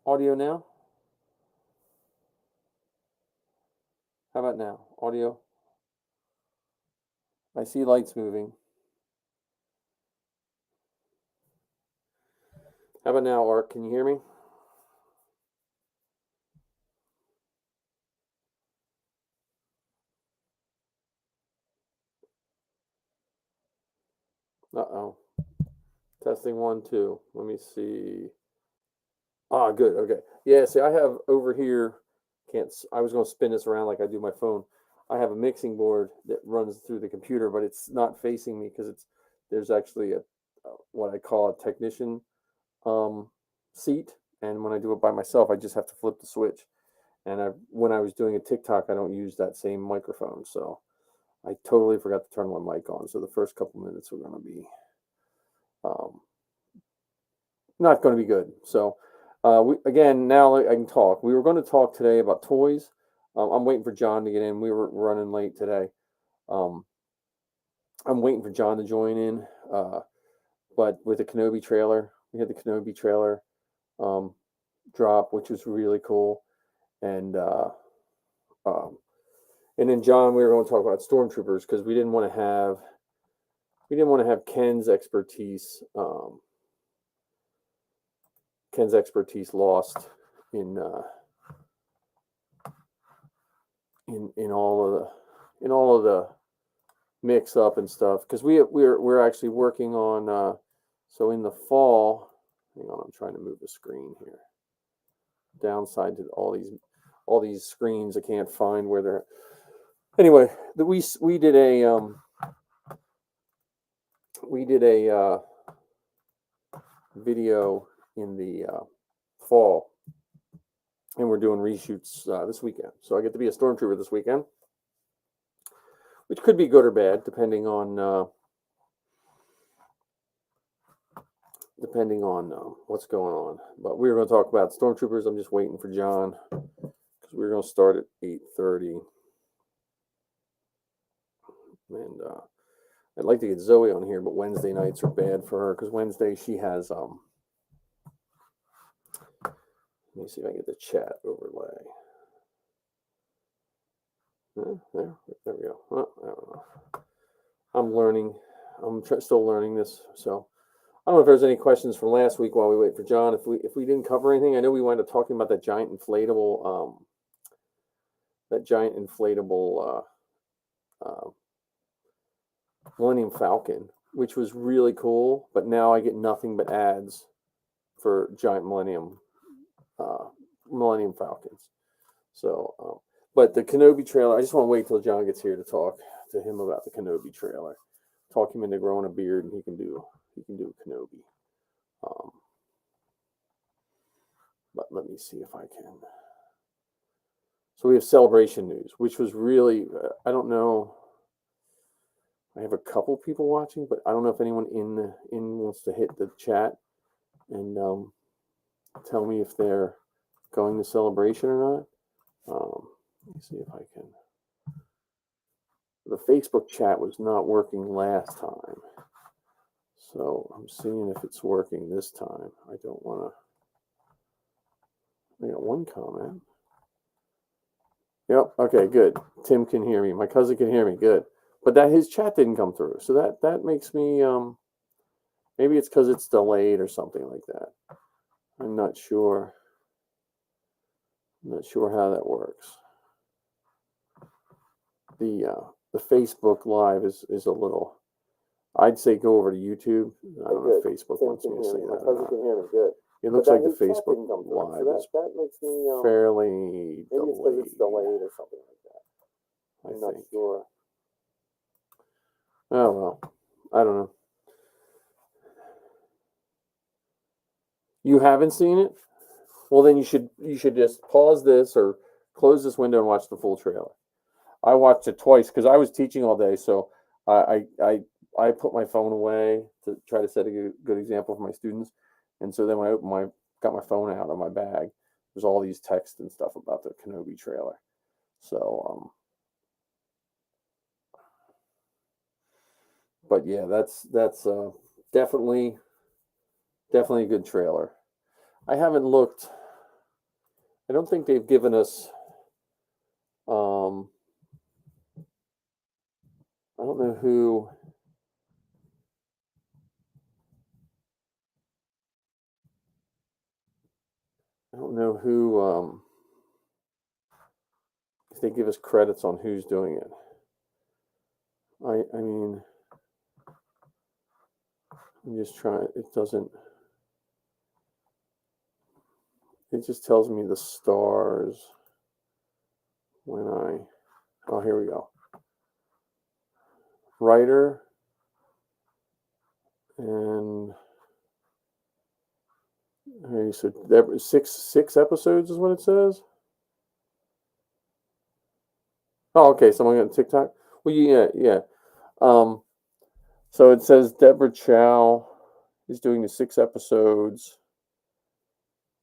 Audio now? How about now? Audio? I see lights moving. How about now, Art? Can you hear me? Uh-oh. Testing 1, 2. Let me see. Ah, good. Okay. Yeah, see, I have over here, I was going to spin this around like I do my phone. I have a mixing board that runs through the computer, but it's not facing me because there's actually what I call a technician um, seat. And when I do it by myself, I just have to flip the switch. And when I was doing a TikTok, I don't use that same microphone. So I totally forgot to turn my mic on. So the first couple minutes are going to be um, not going to be good. So again, now I can talk. We were going to talk today about toys. I'm waiting for John to get in. We were running late today. Um, I'm waiting for John to join in. But with the Kenobi trailer, we had the Kenobi trailer um, drop, which was really cool. And um, and then John, we were going to talk about stormtroopers because we didn't want to have Ken's expertise lost in in all of the mix up and stuff because we're actually working on so in the fall. Hang on, I'm trying to move the screen here. Downside to all these screens, I can't find where they're. Anyway, we did a video in the fall, and we're doing reshoots this weekend. So I get to be a stormtrooper this weekend, which could be good or bad depending on what's going on. But we were going to talk about stormtroopers. I'm just waiting for John because we're going to start at 8:30, and I'd like to get Zoe on here, but Wednesday nights are bad for her because Wednesday she has Let me see if I can get the chat overlay. There we go. I don't know. I'm learning. Still learning this, so I don't know if there's any questions from last week while we wait for John. If we didn't cover anything, I know we wound up talking about that giant inflatable uh, Millennium Falcon, which was really cool. But now I get nothing but ads for giant Millennium Falcons. So, but the Kenobi trailer, I just want to wait till John gets here to talk to him about the Kenobi trailer. Talk him into growing a beard, and he can do Kenobi. But let me see if I can. So we have celebration news, which was really I don't know. I have a couple people watching, but I don't know if anyone in wants to hit the chat and tell me if they're going to celebration or not. Let me see if I can. The Facebook chat was not working last time, so I'm seeing if it's working this time. I don't want to. I got one comment. Yep. Okay. Good. Tim can hear me. My cousin can hear me. Good. But that his chat didn't come through, so that makes me maybe it's because it's delayed or something like that. I'm not sure. I'm not sure how that works. The Facebook Live is a little. I'd say go over to YouTube. I don't know if Facebook wants me to say that. My cousin can hear me. Good. It looks like the Facebook Live is fairly delayed. Maybe it's because it's delayed or something like that. I'm not sure. Oh well, I don't know. You haven't seen it? Well, then you should just pause this or close this window and watch the full trailer. I watched it twice because I was teaching all day, so I put my phone away to try to set a good example for my students. And so then when I got my phone out of my bag, there's all these texts and stuff about the Kenobi trailer. So but yeah, that's definitely a good trailer. I haven't looked. I don't think they've given us. I don't know who. I don't know who. If they give us credits on who's doing it. I mean, I'm just trying. It doesn't. It just tells me the stars when I. Oh, here we go. Writer and okay, so that was six episodes is what it says. Oh, okay. Someone got TikTok. Well, yeah. So it says Deborah Chow is doing the 6 episodes.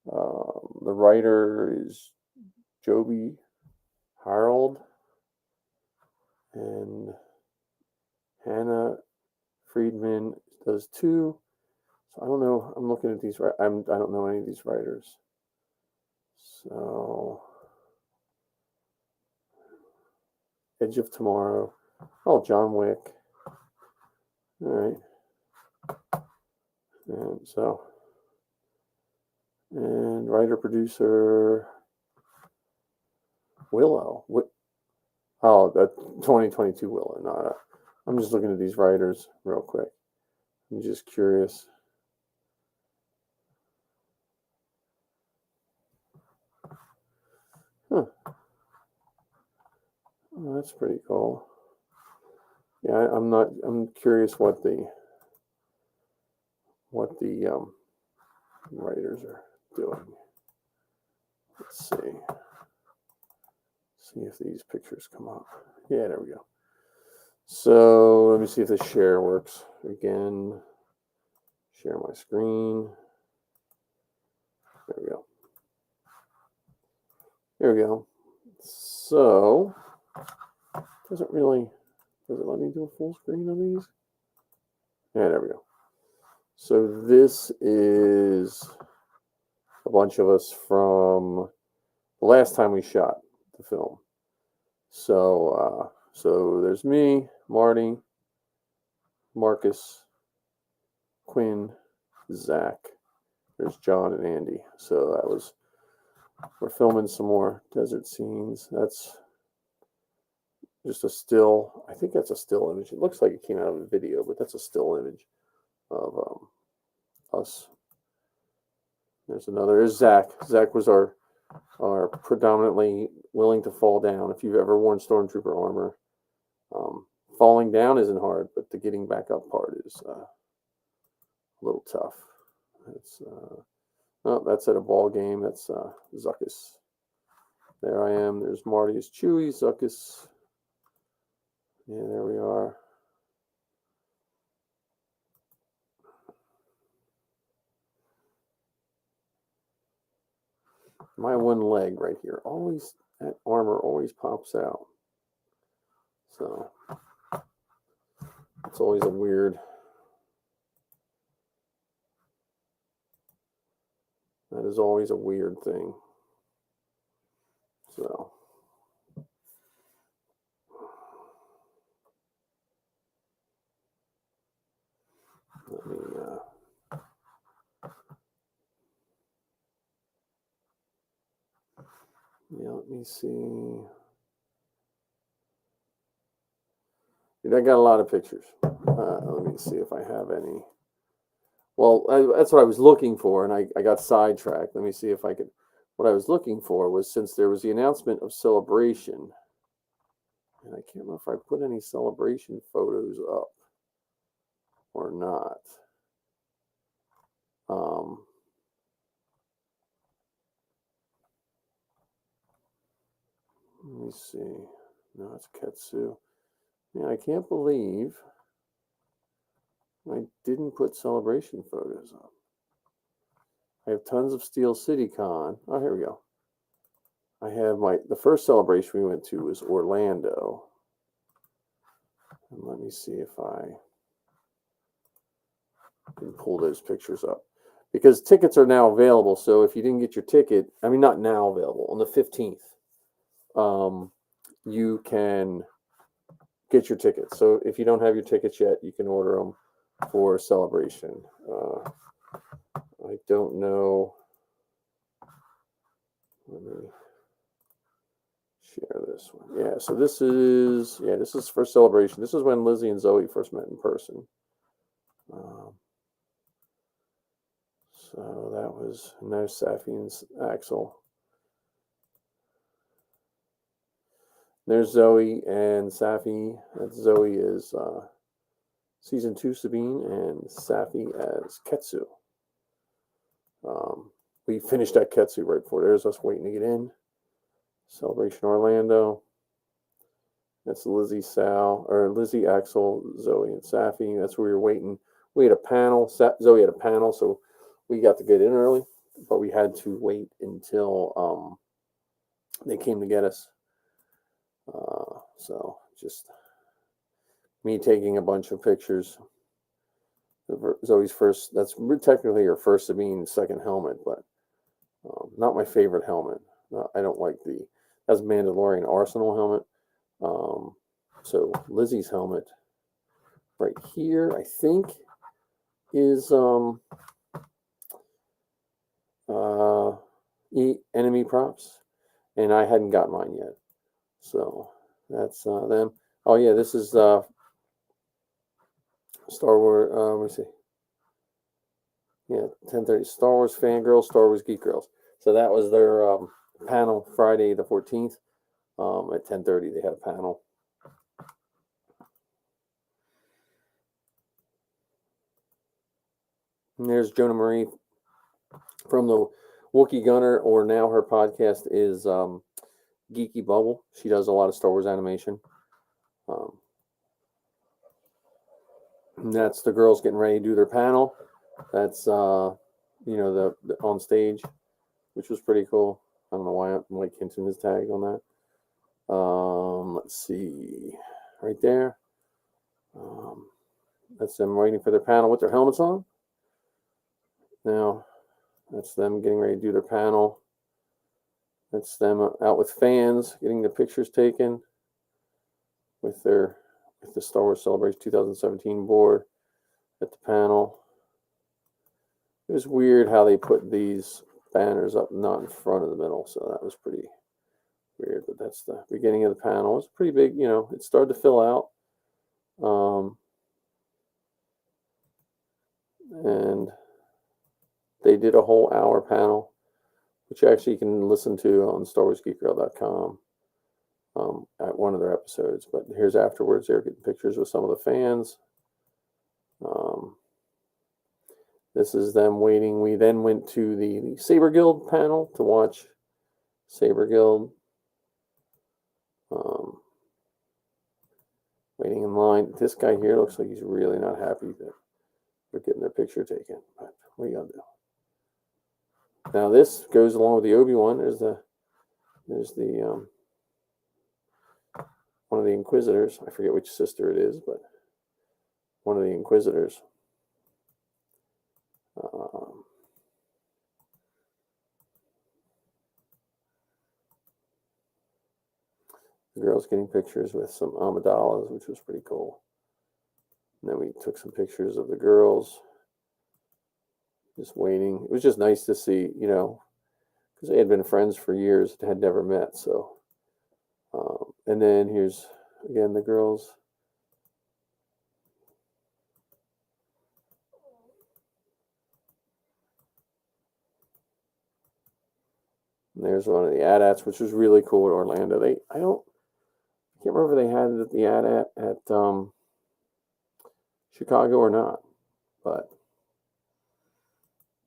The writer is Joby Harold and Hannah Friedman does 2. So I don't know. I'm looking at these. I don't know any of these writers. So Edge of Tomorrow. Oh, John Wick. All right. And so, and writer producer Willow. Oh, that 2022 Willow. No, I'm just looking at these writers real quick. I'm just curious. Huh. Oh, that's pretty cool. Yeah, I'm curious what the writers are doing. Let's see. See if these pictures come up. Yeah, there we go. So let me see if the share works again. Share my screen. There we go. There we go. So does it let me do a full screen on these? Yeah, there we go. So this is a bunch of us from the last time we shot the film. So so there's me, Marty, Marcus, Quinn, Zach. There's John and Andy. So we're filming some more desert scenes. That's just a still. I think that's a still image. It looks like it came out of a video, but that's a still image of us. There's another. There's Zach. Zach was our predominantly willing to fall down. If you've ever worn stormtrooper armor, falling down isn't hard, but the getting back up part is a little tough. That's at a ball game. That's Zuckus. There I am. There's Marty as Chewie, Zuckus. Yeah, there we are. My one leg right here, always, that armor always pops out. So it's always a weird. That is always a weird thing. So. Let me let me see. Dude, I got a lot of pictures. Let me see if I have any. Well, that's what I was looking for, and I got sidetracked. Let me see if I could. What I was looking for was, since there was the announcement of Celebration, and I can't remember if I put any Celebration photos up or not. Let me see. No, it's Ketsu. Yeah, I can't believe I didn't put Celebration photos up. I have tons of Steel City Con. Oh, here we go. I have the first celebration we went to was Orlando. And let me see if I can pull those pictures up. because tickets are now available. So if you didn't get your ticket, I mean, not now available, on the 15th, you can get your tickets. So if you don't have your tickets yet, you can order them for Celebration. I don't know. Let me share this one. Yeah, so this is for Celebration. This is when Lizzie and Zoe first met in person. So that was, and there's Safi and Axel. There's Zoe and Safi. Zoe is season 2 Sabine, and Safi as Ketsu. We finished that Ketsu right before. There's us waiting to get in. Celebration Orlando. That's Lizzie, Axel, Zoe, and Safi. That's where we were waiting. We had a panel. Zoe had a panel, so we got to get in early, but we had to wait until they came to get us. So just me taking a bunch of pictures. Zoe's first, that's technically her first Sabine second helmet, but not my favorite helmet. I don't like that's Mandalorian Arsenal helmet. So Lizzie's helmet right here, I think, is enemy props, and I hadn't got mine yet. So that's them. Oh yeah, this is Star Wars. Let me see. Yeah, 10:30. Star Wars Fangirls, Star Wars Geek Girls. So that was their panel Friday the 14th. At 10:30 they had a panel. And there's Jonah Marie from the Wookiee Gunner, or now her podcast is Geeky Bubble. She does a lot of Star Wars animation. And that's the girls getting ready to do their panel. That's the on stage, which was pretty cool. I don't know why Mike Hinton is tagged on that. Let's see, right there. That's them waiting for their panel with their helmets on. Now, that's them getting ready to do their panel. That's them out with fans, getting the pictures taken with the Star Wars Celebration 2017 board at the panel. It was weird how they put these banners up, not in front of the middle, so that was pretty weird. But that's the beginning of the panel. It's pretty big, it started to fill out. And they did a whole hour panel, which actually you can listen to on StarWarsGeekGirl.com at one of their episodes. But here's afterwards. They're getting pictures with some of the fans. This is them waiting. We then went to the Saber Guild panel to watch Saber Guild. Waiting in line. This guy here looks like he's really not happy that we're getting their picture taken. But what are you gonna do? Now this goes along with the Obi-Wan. There's the one of the Inquisitors. I forget which sister it is, but one of the Inquisitors. The girls getting pictures with some Amidala's, which was pretty cool. And then we took some pictures of the girls just waiting. It was just nice to see, because they had been friends for years and had never met. So, and then here's again the girls. And there's one of the AT-ATs, which was really cool at Orlando. I can't remember if they had it at the AT-AT at Chicago or not, but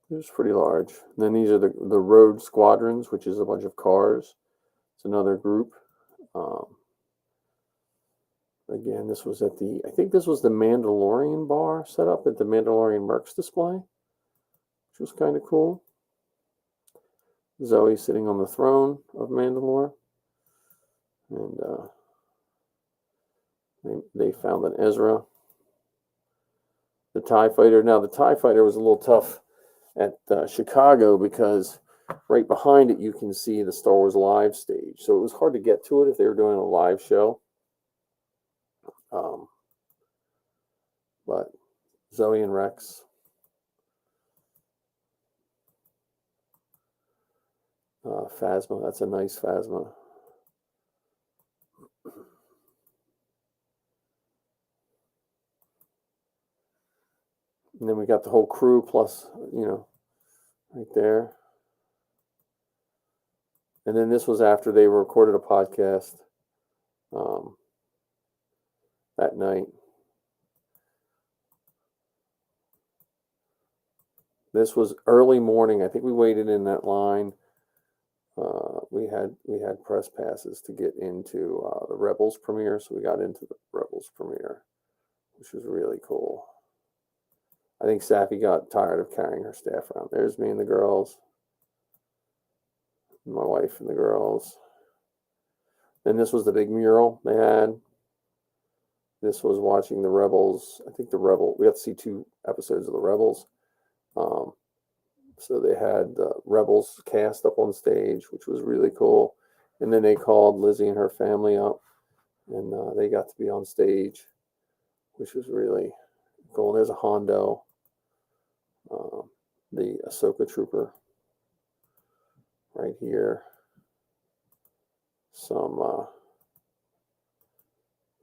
it was pretty large. And then these are the Road Squadrons, which is a bunch of cars. It's another group. Again, this was I think this was the Mandalorian bar set up at the Mandalorian Mercs display, which was kind of cool. Zoe sitting on the throne of Mandalore. And they found an Ezra. The TIE Fighter. Now, the TIE Fighter was a little tough at Chicago, because right behind it you can see the Star Wars Live stage. So it was hard to get to it if they were doing a live show. But Zoe and Rex. Phasma, that's a nice Phasma. And then we got the whole crew plus, right there. And then this was after they recorded a podcast that night. This was early morning. I think we waited in that line. We had press passes to get into the Rebels premiere, so we got into the Rebels premiere, which was really cool. I think Safi got tired of carrying her staff around. There's me and the girls, my wife and the girls. And this was the big mural they had. This was watching the Rebels. I think we got to see 2 episodes of the Rebels. So they had the Rebels cast up on stage, which was really cool. And then they called Lizzie and her family up, and they got to be on stage, which was really cool. And there's a Hondo, the Ahsoka trooper right here. Some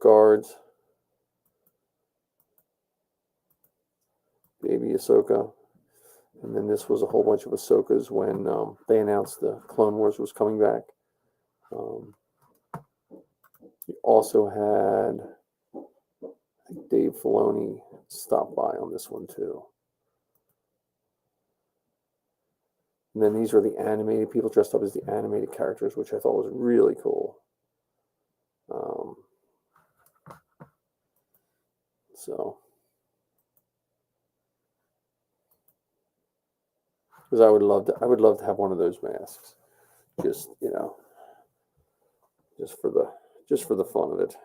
guards. Baby Ahsoka. And then this was a whole bunch of Ahsokas when they announced the Clone Wars was coming back. You also had, I think Dave Filoni stopped by on this one too. And then these are the animated people dressed up as the animated characters, which I thought was really cool. Because I would love to have one of those masks, just just for the fun of it.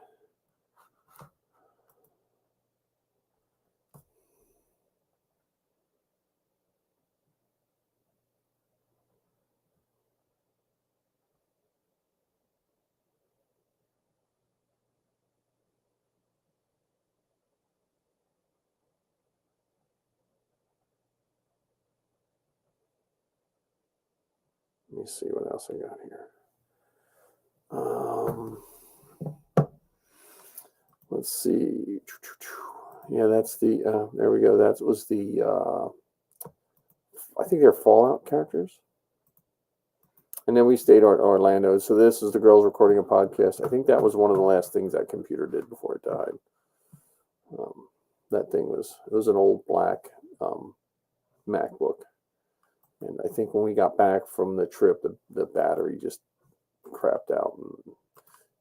Let me see what else I got here. Let's see. Yeah, that's the. There we go. That was the. I think they're Fallout characters. And then we stayed at Orlando. So this is the girls recording a podcast. I think that was one of the last things that computer did before it died. That thing was an old black MacBook. And I think when we got back from the trip, the battery just crapped out and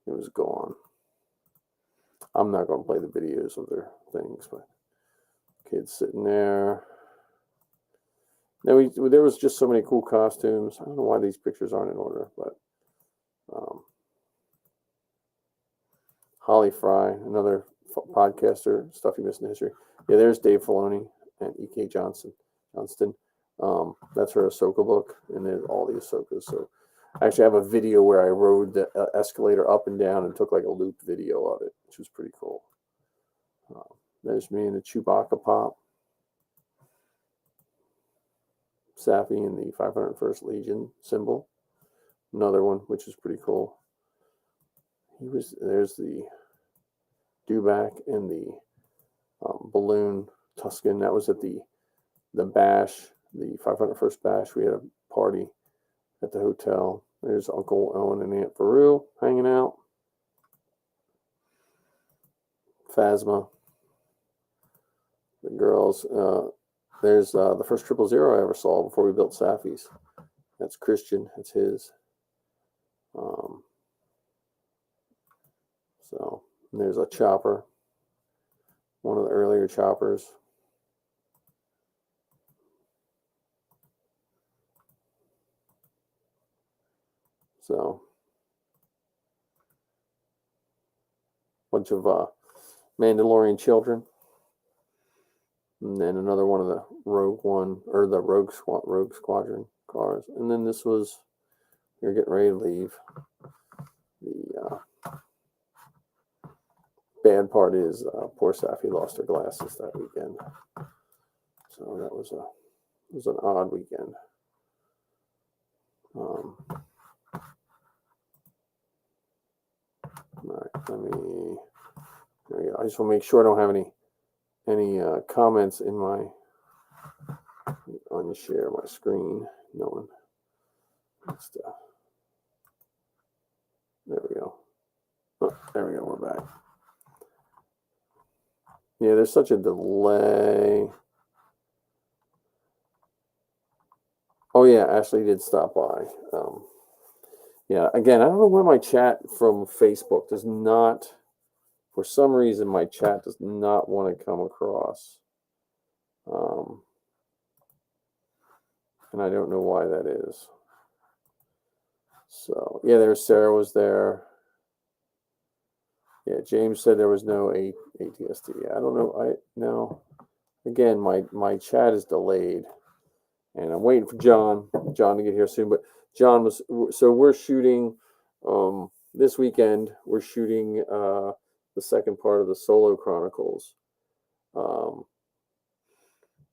it was gone. I'm not going to play the videos of their things, but kids sitting there. Now there was just so many cool costumes. I don't know why these pictures aren't in order, but Holly Fry, another podcaster, stuff you missed in history. Yeah, there's Dave Filoni and E.K. Johnston. That's her Ahsoka book, and there's all the Ahsokas. So I actually have a video where I rode the escalator up and down and took like a loop video of it, which was pretty cool. There's me in the Chewbacca pop. Safi in the 501st Legion symbol. Another one, which is pretty cool. There's the Dewback and the balloon Tusken. That was at the bash, the 501st bash. We had a party at the hotel. There's Uncle Owen and Aunt Beru hanging out. Phasma. The girls. There's the first 000 I ever saw before we built Safi's. That's Christian. That's his. So there's a chopper. One of the earlier choppers. So bunch of Mandalorian children. And then another one of the Rogue One, or the Rogue Squadron cars. And then this was, you're getting ready to leave. The bad part is poor Safi lost her glasses that weekend. So that was an odd weekend. All right, there we go. I just want to make sure I don't have any comments in my unshare my screen. No one. There we go. Oh, there we go. We're back. Yeah, there's such a delay. Oh yeah, Ashley did stop by. Yeah, again, I don't know why my chat from Facebook does not, for some reason, my chat does not want to come across. And I don't know why that is. So yeah, there's Sarah was there. Yeah, James said there was no ATST. I don't know. No. Again, my chat is delayed, and I'm waiting for John to get here soon. But John was, so we're shooting this weekend. We're shooting the second part of the Solo Chronicles.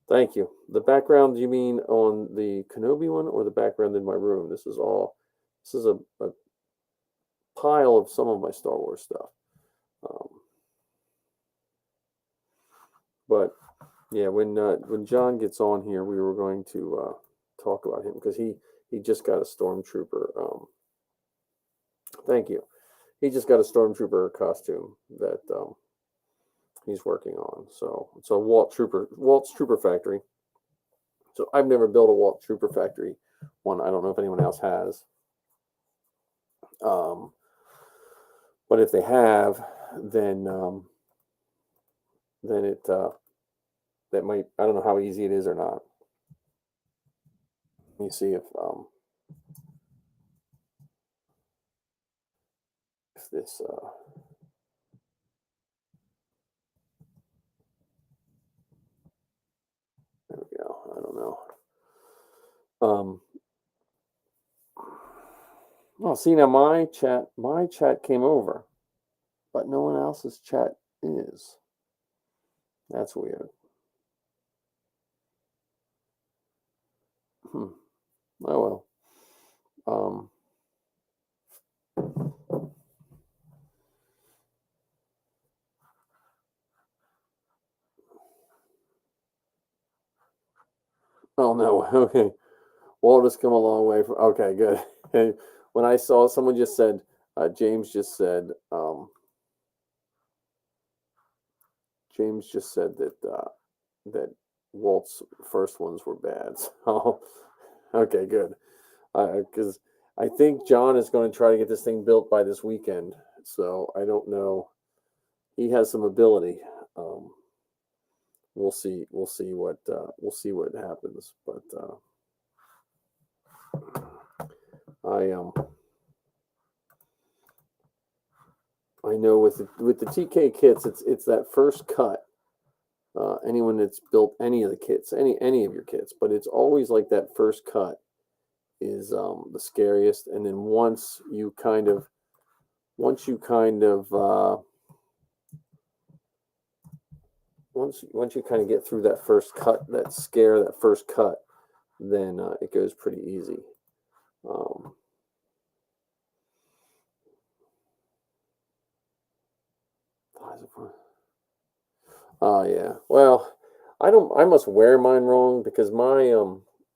Thank you. The background, you mean on the Kenobi one, or the background in my room? This is a pile of some of my Star Wars stuff. But yeah, when John gets on here, we were going to talk about him, because he just got a stormtrooper. Thank you. He just got a stormtrooper costume that he's working on. So it's a Walt's Trooper Factory. So I've never built a Walt Trooper Factory one. I don't know if anyone else has. But if they have, then it that might, I don't know how easy it is or not. Let me see if this there we go. I don't know. Well, see, now my chat came over, but no one else's chat is. That's weird. Oh well. Oh no. Okay. Walt has come a long way from. Okay, good. When I saw someone just said, James just said that Walt's first ones were bad. So, okay, good. Because I think John is going to try to get this thing built by this weekend. So I don't know. He has some ability. We'll see. We'll see what happens. But I know with the TK kits, it's that first cut. Anyone that's built any of the kits, any of your kits, but it's always like that first cut is the scariest. And then once you kind of once you kind of get through that first cut, that first cut, then it goes pretty easy. Yeah. Well, I must wear mine wrong, because my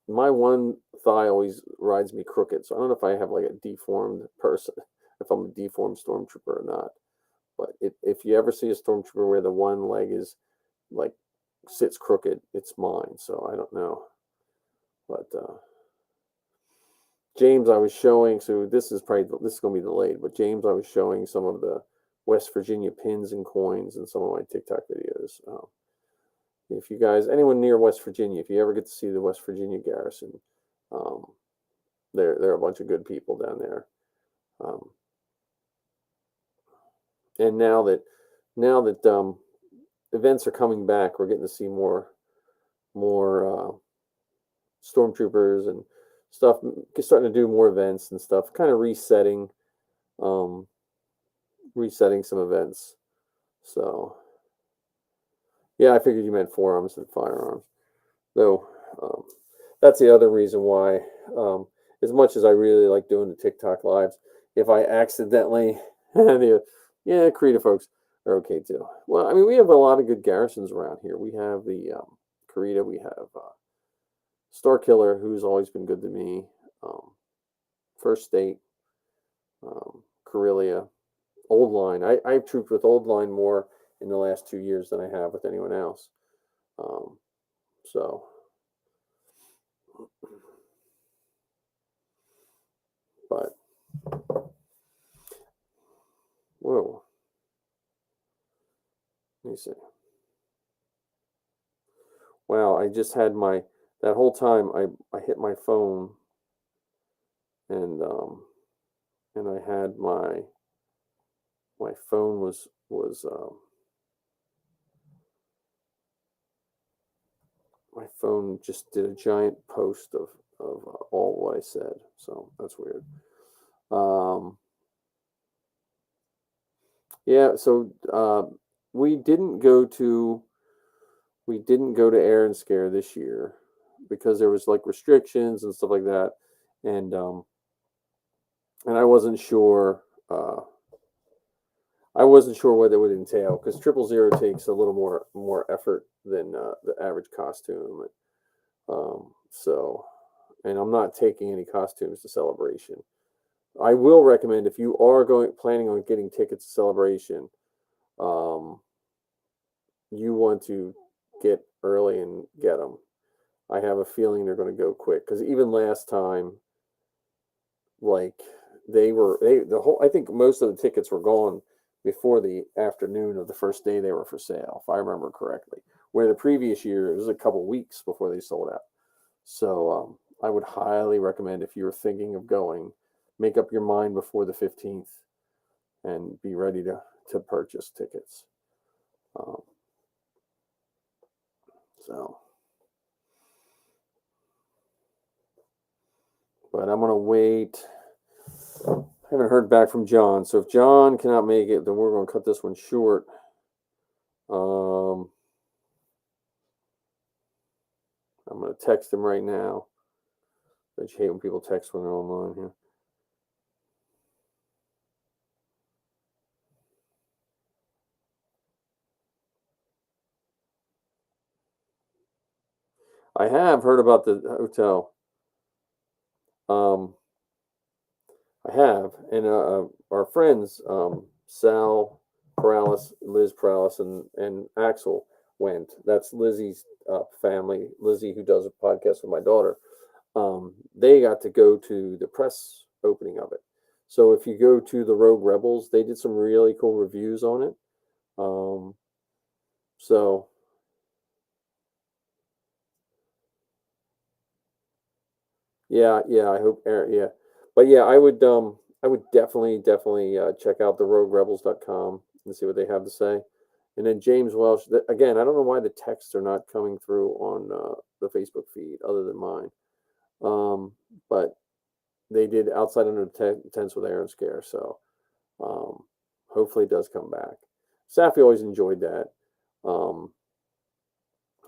one thigh always rides me crooked. So I don't know if I have like a deformed person, if I'm a deformed stormtrooper or not. But if you ever see a stormtrooper where the one leg is like sits crooked, it's mine. So I don't know. But James, I was showing. So this is going to be delayed. But James, I was showing some of the West Virginia pins and coins in some of my TikTok videos. If you guys, anyone near West Virginia, if you ever get to see the West Virginia garrison, there are a bunch of good people down there. And now that events are coming back, we're getting to see more more stormtroopers and stuff, starting to do more events and stuff, kind of um, resetting some events. So yeah, I figured you meant forearms and firearms, though. That's the other reason why, as much as I really like doing the TikTok lives, if I accidentally, yeah, creative folks are okay too. Well, I mean, we have a lot of good garrisons around here. We have the Karita, we have Star Killer, who's always been good to me, First State, Corellia, Old Line. I've trooped with Old Line more in the last 2 years than I have with anyone else. So, but whoa, let me see. Wow, I just had that whole time I hit my phone and I had my phone was my phone just did a giant post of all what I said, so that's weird. Yeah, so we didn't go to Air and Scare this year because there was like restrictions and stuff like that, and I wasn't sure. I wasn't sure what it would entail because 000 takes a little more effort than the average costume. So, and I'm not taking any costumes to Celebration. I will recommend if you are planning on getting tickets to Celebration, you want to get early and get them. I have a feeling they're going to go quick because even last time, like I think most of the tickets were gone before the afternoon of the first day they were for sale, if I remember correctly. Where the previous year it was a couple weeks before they sold out. So I would highly recommend if you're thinking of going, make up your mind before the 15th and be ready to purchase tickets. So, but I'm gonna wait. I haven't heard back from John, so if John cannot make it, then we're gonna cut this one short. I'm gonna text him right now. Don't you hate when people text when they're online here? I have heard about the hotel. I have, and our friends, Sal Paralis, Liz Paralis, and Axel went. That's Lizzie's family. Lizzie, who does a podcast with my daughter, they got to go to the press opening of it. So if you go to the Rogue Rebels, they did some really cool reviews on it. So yeah, I hope, yeah, but yeah, I would definitely check out the roguerebels.com and see what they have to say. And then James Welsh, again, I don't know why the texts are not coming through on the Facebook feed other than mine. But they did Outside Under the Tents with Aaron Scare, so hopefully it does come back. Safi always enjoyed that.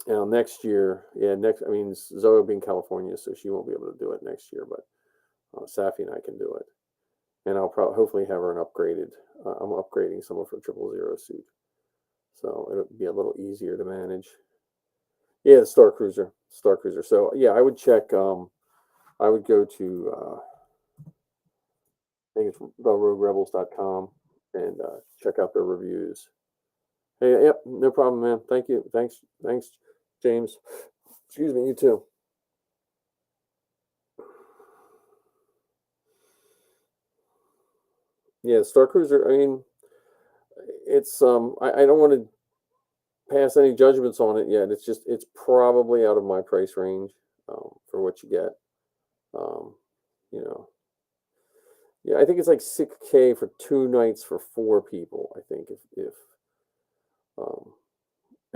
Next year, I mean, Zoe will be in California, so she won't be able to do it next year, but Safi and I can do it. And I'll hopefully have her an upgraded, I'm upgrading some of her 000 suit. So it'll be a little easier to manage. Yeah, the Star Cruiser. So yeah, I would check, I would go to, I think it's roguerebels.com and check out their reviews. Hey, yep, no problem, man. Thank you. Thanks, James. Excuse me, you too. Yeah, Star Cruiser. I mean, it's I don't want to pass any judgments on it yet. It's probably out of my price range for what you get. Um, you know, yeah, I think it's like 6K for 2 nights for 4 people. I think if um,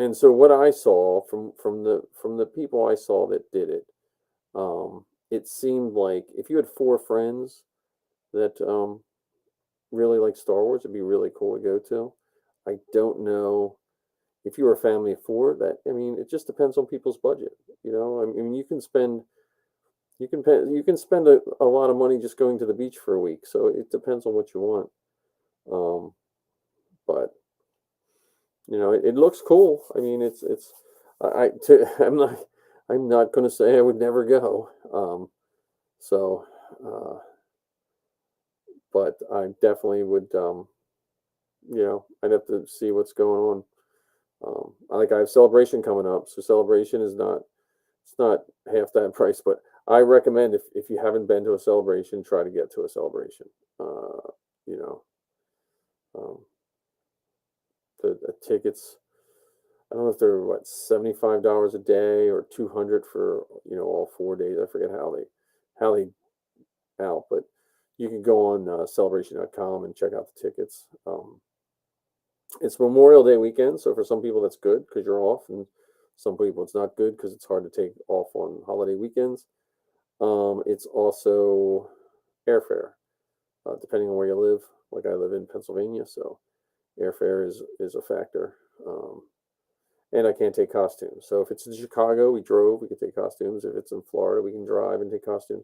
And so what I saw from the people I saw that did it, it seemed like if you had four friends that really like Star Wars, it'd be really cool to go to. I don't know if you were a family of four. That I mean, it just depends on people's budget. You know, I mean, you can spend a lot of money just going to the beach for a week. So it depends on what you want. Um, but it looks cool. I mean, I'm not going to say I would never go. So, uh, but I definitely would. I'd have to see what's going on. I have Celebration coming up, so Celebration is not it's not half that price, but I recommend if you haven't been to a Celebration, try to get to a Celebration. You know, um, the tickets. I don't know if they're what $75 a day or 200 for all 4 days. I forget how they out, but you can go on celebration.com and check out the tickets. It's Memorial Day weekend, so for some people that's good because you're off, and some people it's not good because it's hard to take off on holiday weekends. It's also airfare, depending on where you live. Like I live in Pennsylvania, so airfare is a factor. And I can't take costumes. So if it's in Chicago, we drove, we can take costumes. If it's in Florida, we can drive and take costumes.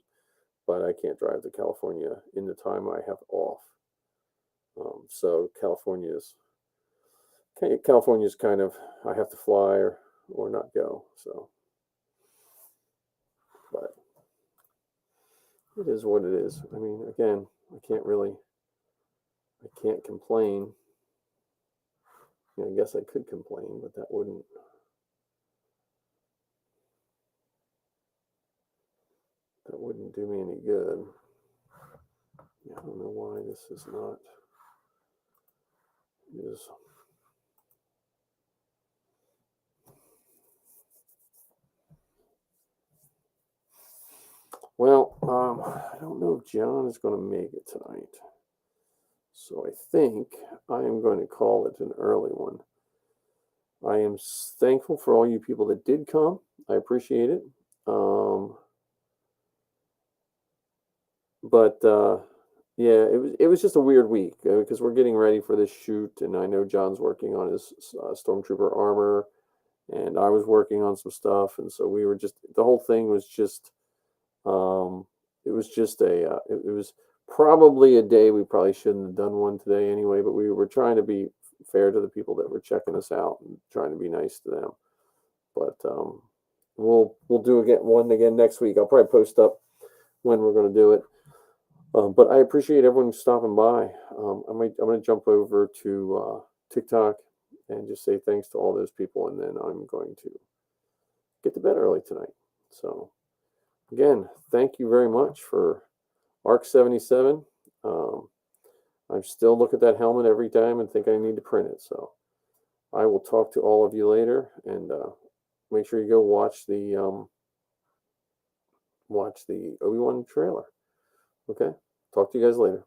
But I can't drive to California in the time I have off. So California's kind of, I have to fly or not go. So, but it is what it is. I mean, again, I can't complain. I guess I could complain, but that wouldn't do me any good. I don't know why this is not is. Well, I don't know if John is going to make it tonight. So I think I am going to call it an early one. I am thankful for all you people that did come. I appreciate it. But yeah, it was just a weird week because we're getting ready for this shoot, and I know John's working on his Stormtrooper armor, and I was working on some stuff, and so we were just the whole thing was just it was just it was probably a day we probably shouldn't have done one today anyway, but we were trying to be fair to the people that were checking us out and trying to be nice to them. But we'll do one again next week. I'll probably post up when we're going to do it. But I appreciate everyone stopping by. I'm going to jump over to TikTok and just say thanks to all those people, and then I'm going to get to bed early tonight. So again, thank you very much for ARC 77. I still look at that helmet every time and think I need to print it. So I will talk to all of you later, and make sure you go watch the Obi-Wan trailer. Okay, talk to you guys later.